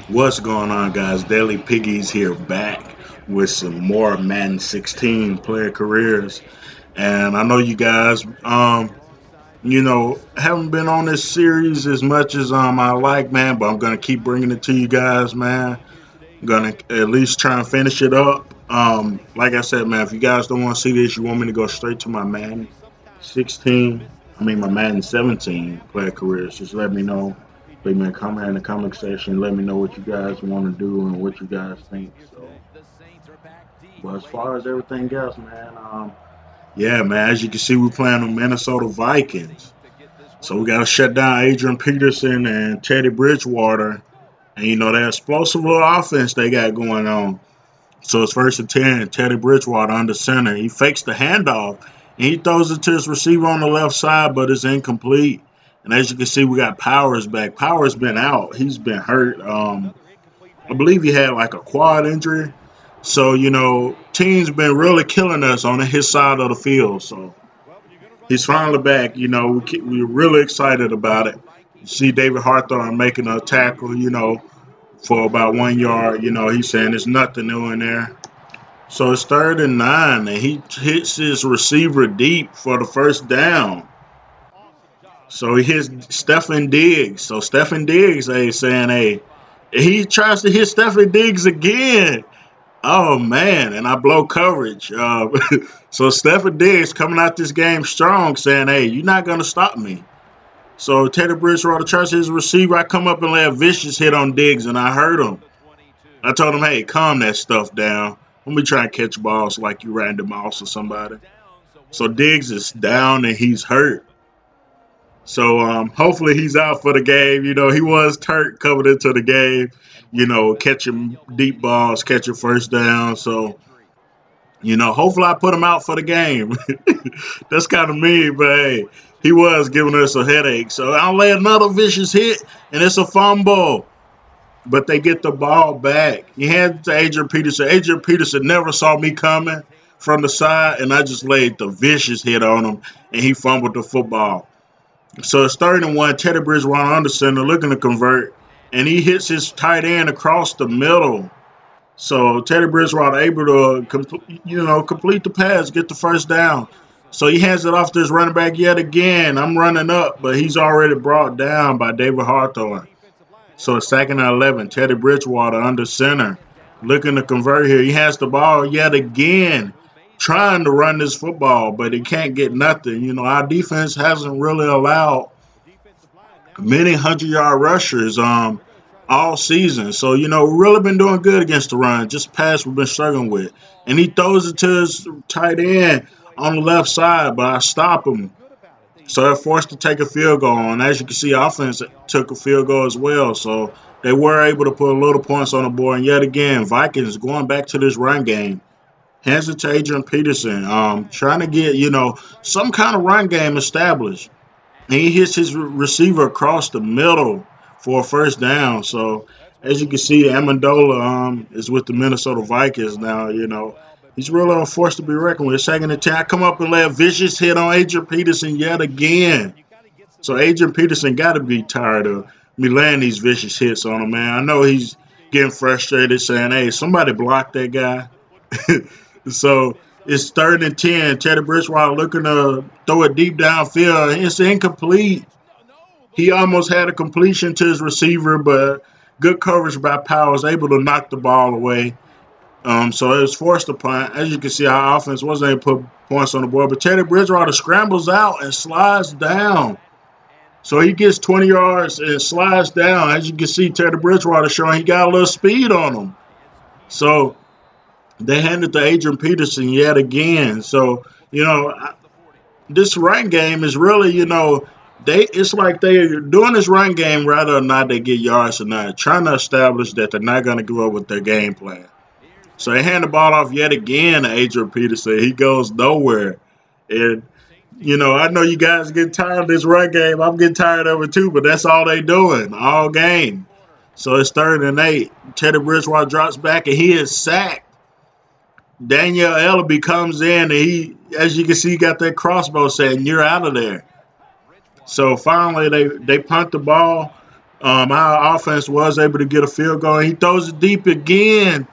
What's going on, guys? Daily Piggies here, back with some more Madden 16 player careers. And I know you guys, haven't been on this series as much as I like, man, but I'm gonna keep bringing it to you guys, man. I'm gonna at least try and finish it up. Like I said, man, if you guys don't want to see this, you want me to go straight to my Madden 16, my Madden 17 player careers, just let me know. Leave me a comment in the comment section. Let me know what you guys want to do and what you guys think. So, but as far as everything else, man, yeah, man, as you can see, we're playing the Minnesota Vikings. So we got to shut down Adrian Peterson and Teddy Bridgewater. And, that explosive little offense they got going on. So it's first and 10. Teddy Bridgewater under center. He fakes the handoff, and he throws it to his receiver on the left side, but it's incomplete. And as you can see, we got Powers back. Powers been out. He's been hurt. I believe he had like a quad injury. So, teams been really killing us on his side of the field. So he's finally back. We're really excited about it. You see David Hawthorne making a tackle, for about 1 yard. He's saying there's nothing new in there. So it's 3rd and 9, and he hits his receiver deep for the first down. So he hits Stefan Diggs. So Stefan Diggs is saying, hey, he tries to hit Stefan Diggs again. Oh, man, and I blow coverage. So Stefan Diggs coming out this game strong, saying, hey, you're not going to stop me. So Teddy Bridgewater tries his receiver. I come up and lay a vicious hit on Diggs, and I hurt him. I told him, hey, calm that stuff down. Let me try and catch balls like you ran the mouse or somebody. So Diggs is down and he's hurt. So hopefully he's out for the game. He was hurt coming into the game, catching deep balls, catching first down. So, hopefully I put him out for the game. That's kind of mean, but hey, he was giving us a headache. So I'll lay another vicious hit, and it's a fumble. But they get the ball back. He hands it to Adrian Peterson. Adrian Peterson never saw me coming from the side, and I just laid the vicious hit on him, and he fumbled the football. So it's 3rd and 1. Teddy Bridgewater under center looking to convert, and he hits his tight end across the middle. So Teddy Bridgewater able to complete the pass, get the first down. So he hands it off to his running back yet again. I'm running up, but he's already brought down by David Hawthorne. So it's 2nd and 11. Teddy Bridgewater under center looking to convert here. He has the ball yet again, trying to run this football, but he can't get nothing. Our defense hasn't really allowed many 100-yard rushers all season. So, we've really been doing good against the run. Just pass we've been struggling with. And he throws it to his tight end on the left side, but I stop him. So they're forced to take a field goal. And as you can see, offense took a field goal as well. So they were able to put a little points on the board. And yet again, Vikings going back to this run game. Hands it to Adrian Peterson, trying to get, some kind of run game established. And he hits his receiver across the middle for a first down. So as you can see, Amendola is with the Minnesota Vikings now, He's really a force to be reckoned with. 2nd and 10. I come up and lay a vicious hit on Adrian Peterson yet again. So Adrian Peterson got to be tired of me laying these vicious hits on him, man. I know he's getting frustrated saying, hey, somebody block that guy. So it's 3rd and 10. Teddy Bridgewater looking to throw it deep downfield. It's incomplete. He almost had a completion to his receiver, but good coverage by Powers, able to knock the ball away. So it was forced to punt. As you can see, our offense wasn't able to put points on the board. But Teddy Bridgewater scrambles out and slides down. So he gets 20 yards and slides down. As you can see, Teddy Bridgewater showing he got a little speed on him. So they handed to Adrian Peterson yet again. So, this run game is really, it's like they're doing this run game whether or not they get yards or not, trying to establish that they're not going to give up with their game plan. So they hand the ball off yet again to Adrian Peterson. He goes nowhere. And, I know you guys get tired of this run game. I'm getting tired of it too, but that's all they doing all game. So it's 3rd and 8. Teddy Bridgewater drops back, and he is sacked. Daniel Ellaby comes in, and he, as you can see, got that crossbow saying, you're out of there. So finally, they punt the ball. Our offense was able to get a field goal. He throws it deep again,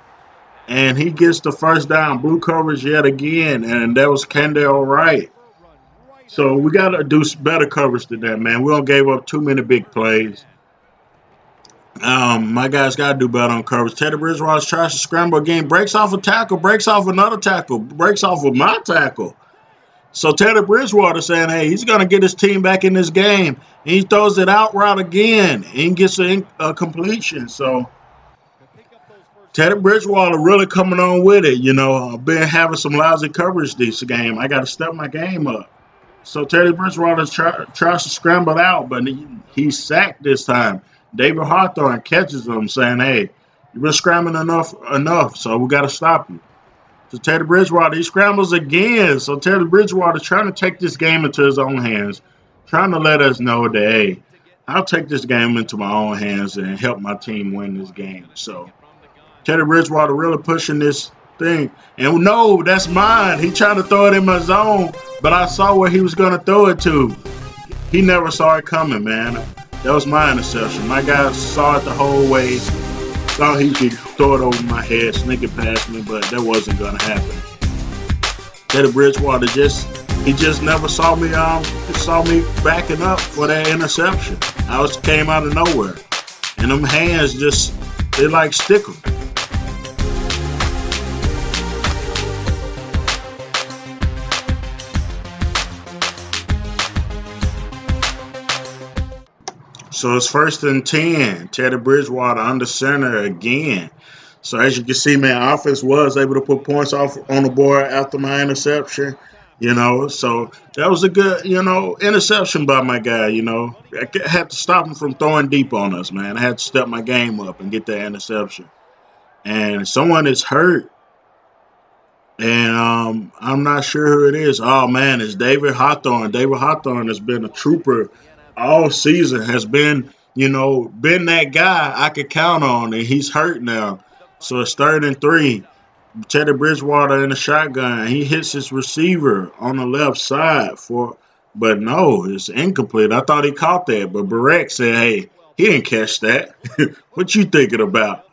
and he gets the first down. Blue coverage yet again, and that was Kendall Wright. So we got to do better coverage than that, man. We don't gave up too many big plays. My guys got to do better on coverage. Teddy Bridgewater tries to scramble again, breaks off a tackle, breaks off another tackle, breaks off of my tackle. So Teddy Bridgewater saying, hey, he's going to get his team back in this game. And he throws it out route again and gets a completion. So Teddy Bridgewater really coming on with it. I've been having some lousy coverage this game. I got to step my game up. So Teddy Bridgewater tries to scramble out, but he's sacked this time. David Hawthorne catches him saying, hey, you've been scrambling enough, so we got to stop you. So Teddy Bridgewater, he scrambles again. So Teddy Bridgewater trying to take this game into his own hands, trying to let us know that, hey, I'll take this game into my own hands and help my team win this game. So Teddy Bridgewater really pushing this thing. And no, that's mine. He tried to throw it in my zone, but I saw where he was going to throw it to. He never saw it coming, man. That was my interception. My guy saw it the whole way. Thought he could throw it over my head, sneak it past me, but that wasn't going to happen. Teddy Bridgewater just never saw me backing up for that interception. I came out of nowhere. And them hands they like stick 'em. So it's 1st and 10. Teddy Bridgewater under center again. So as you can see, man, offense was able to put points off on the board after my interception. So that was a good, interception by my guy. I had to stop him from throwing deep on us, man. I had to step my game up and get that interception. And someone is hurt. And I'm not sure who it is. Oh, man, it's David Hawthorne. David Hawthorne has been a trooper all season, has been that guy I could count on, and he's hurt now. So it's 3rd and 3. Teddy Bridgewater in the shotgun. He hits his receiver on the left side but no, it's incomplete. I thought he caught that, but Barrett said, hey, he didn't catch that. What you thinking about?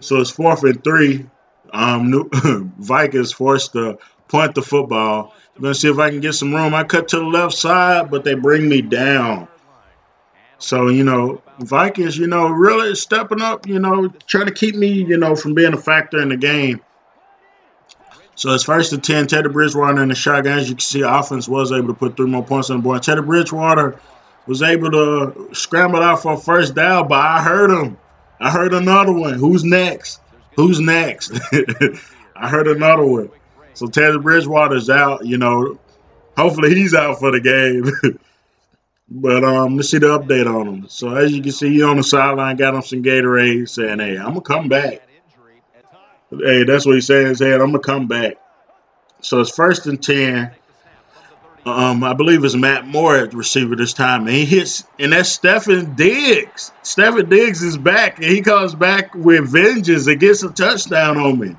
So it's 4th and 3. Vikings forced to punt the football. I'm going to see if I can get some room. I cut to the left side, but they bring me down. So, Vikings, really stepping up, trying to keep me, from being a factor in the game. So it's 1st and 10. Teddy Bridgewater in the shotgun. As you can see, offense was able to put 3 more points on the board. Teddy Bridgewater was able to scramble out for a first down, but I heard him. I heard another one. Who's next? I heard another one. So Teddy Bridgewater's out, hopefully he's out for the game. But let's see the update on him. So as you can see, he on the sideline, got him some Gatorade, saying, hey, I'm going to come back. Hey, that's what he's saying. He's saying, I'm going to come back. So it's 1st and 10. I believe it's Matt Moore at receiver this time. And he hits, and that's Stephen Diggs. Stephen Diggs is back, and he comes back with vengeance and gets a touchdown on me.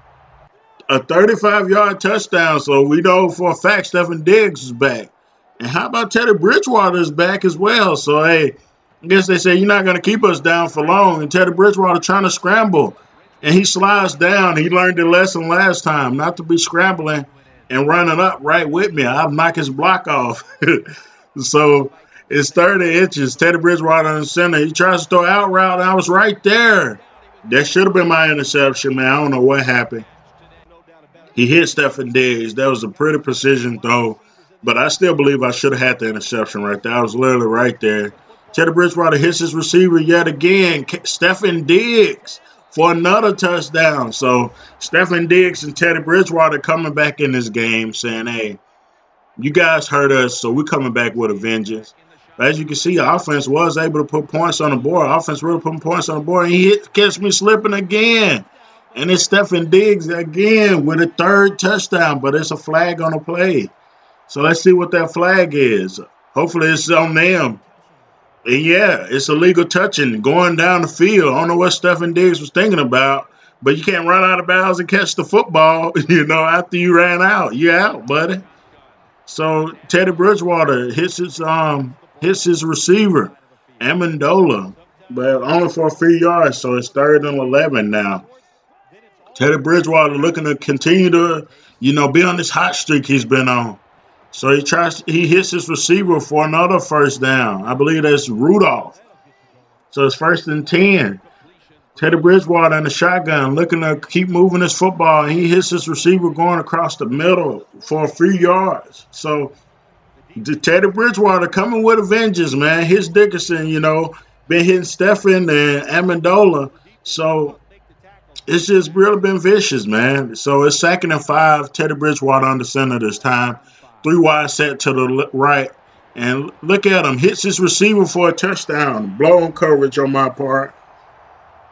A 35-yard touchdown, so we know for a fact Stephen Diggs is back. And how about Teddy Bridgewater is back as well? So, hey, I guess they say you're not going to keep us down for long. And Teddy Bridgewater trying to scramble, and he slides down. He learned the lesson last time, not to be scrambling and running up right with me. I'll knock his block off. So it's 30 inches. Teddy Bridgewater in the center. He tries to throw out route, and I was right there. That should have been my interception, man. I don't know what happened. He hit Stephen Diggs. That was a pretty precision throw, but I still believe I should have had the interception right there. I was literally right there. Teddy Bridgewater hits his receiver yet again, Stephen Diggs, for another touchdown. So Stephen Diggs and Teddy Bridgewater coming back in this game saying, hey, you guys hurt us, so we're coming back with a vengeance. But as you can see, offense was able to put points on the board. Offense really putting points on the board. And he catch me slipping again. And it's Stephen Diggs again with a 3rd touchdown, but it's a flag on the play. So let's see what that flag is. Hopefully it's on them. And yeah, it's illegal touching going down the field. I don't know what Stephen Diggs was thinking about, but you can't run out of bounds and catch the football, after you ran out. You're out, buddy. So Teddy Bridgewater hits his hits his receiver, Amendola, but only for a few yards, so it's 3rd and 11 now. Teddy Bridgewater looking to continue to, be on this hot streak he's been on. So he hits his receiver for another first down. I believe that's Rudolph. So it's 1st and 10. Teddy Bridgewater in the shotgun looking to keep moving his football, and he hits his receiver going across the middle for a few yards. So Teddy Bridgewater coming with a vengeance, man. His Dickerson, been hitting Stephen and Amendola. So it's just really been vicious, man. So it's 2nd and 5. Teddy Bridgewater under center this time. 3 wide set to the right. And look at him. Hits his receiver for a touchdown. Blown coverage on my part.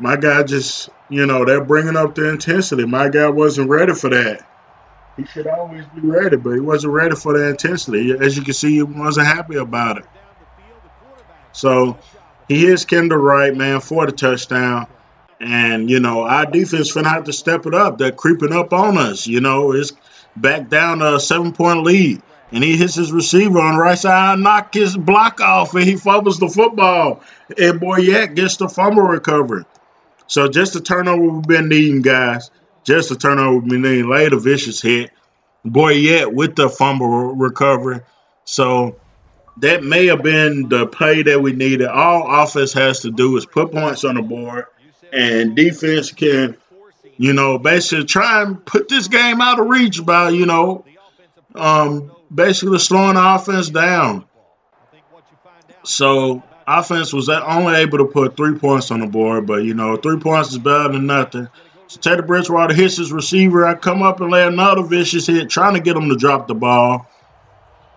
My guy just, they're bringing up the intensity. My guy wasn't ready for that. He should always be ready, but he wasn't ready for the intensity. As you can see, he wasn't happy about it. So he hits Kendall Wright, man, for the touchdown. And, our defense finna have to step it up. They're creeping up on us. It's back down to a 7-point lead. And he hits his receiver on the right side, knock his block off, and he fumbles the football. And Boyette gets the fumble recovery. So just the turnover we've been needing, guys. Just the turnover we've been needing. Later, vicious hit. Boyette with the fumble recovery. So that may have been the play that we needed. All offense has to do is put points on the board, and defense can, basically try and put this game out of reach by, basically slowing the offense down. So offense was only able to put 3 points on the board, but 3 points is better than nothing. So Teddy Bridgewater hits his receiver. I come up and lay another vicious hit, trying to get him to drop the ball,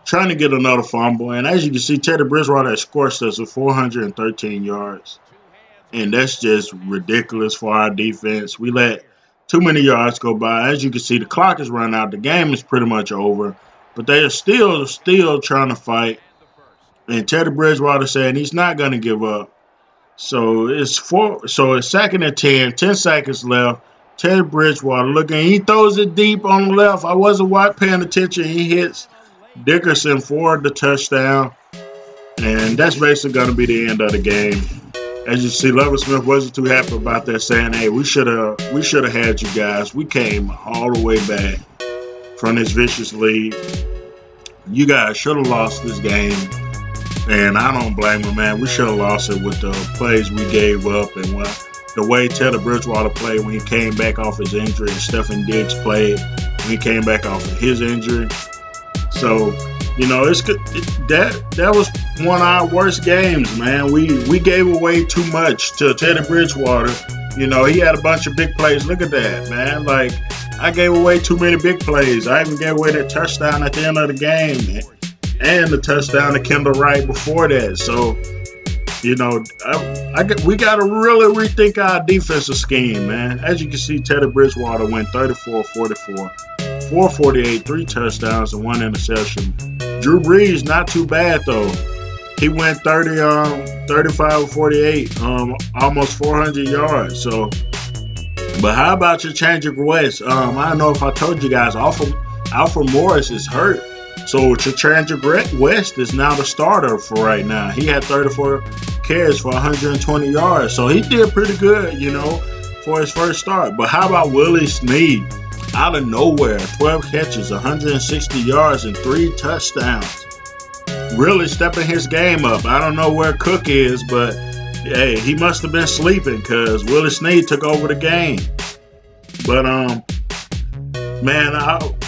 trying to get another fumble. And as you can see, Teddy Bridgewater has scorched us with 413 yards. And that's just ridiculous for our defense. We let too many yards go by. As you can see, the clock is running out. The game is pretty much over. But they are still trying to fight. And Teddy Bridgewater saying he's not going to give up. So it's 2nd and 10, 10 seconds left. Teddy Bridgewater looking. He throws it deep on the left. I wasn't paying attention. He hits Dickerson for the touchdown. And that's basically going to be the end of the game. As you see, Lovie Smith wasn't too happy about that, saying, hey, we should have had you guys. We came all the way back from this vicious lead. You guys should have lost this game. And I don't blame him, man. We should have lost it with the plays we gave up and the way Teddy Bridgewater played when he came back off his injury, and Stephen Diggs played when he came back off of his injury. So, it's good. That was one of our worst games, man. We gave away too much to Teddy Bridgewater. He had a bunch of big plays. Look at that, man. Like, I gave away too many big plays. I even gave away that touchdown at the end of the game, and the touchdown to Kendall Wright before that. So, we got to really rethink our defensive scheme, man. As you can see, Teddy Bridgewater went 34-44. 448, 3 touchdowns, and 1 interception. Drew Brees, not too bad, though. He went 35-48, almost 400 yards. So, but how about your change of West? I don't know if I told you guys, Alfred Morris is hurt. So, Chachandra West is now the starter for right now. He had 34 carries for 120 yards. So, he did pretty good, for his first start. But how about Willie Snead? Out of nowhere, 12 catches, 160 yards, and 3 touchdowns. Really stepping his game up. I don't know where Cook is, but hey, he must have been sleeping because Willie Snead took over the game. But man,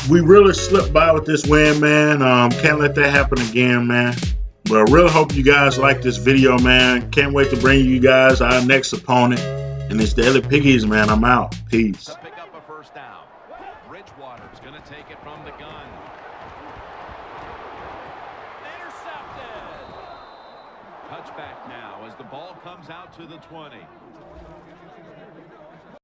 we really slipped by with this win, man. Can't let that happen again, man. But I really hope you guys like this video, man. Can't wait to bring you guys our next opponent. And it's Daily Piggies, man. I'm out. Peace. Bridgewater's going to take it from the gun. Intercepted. Touchback now as the ball comes out to the 20.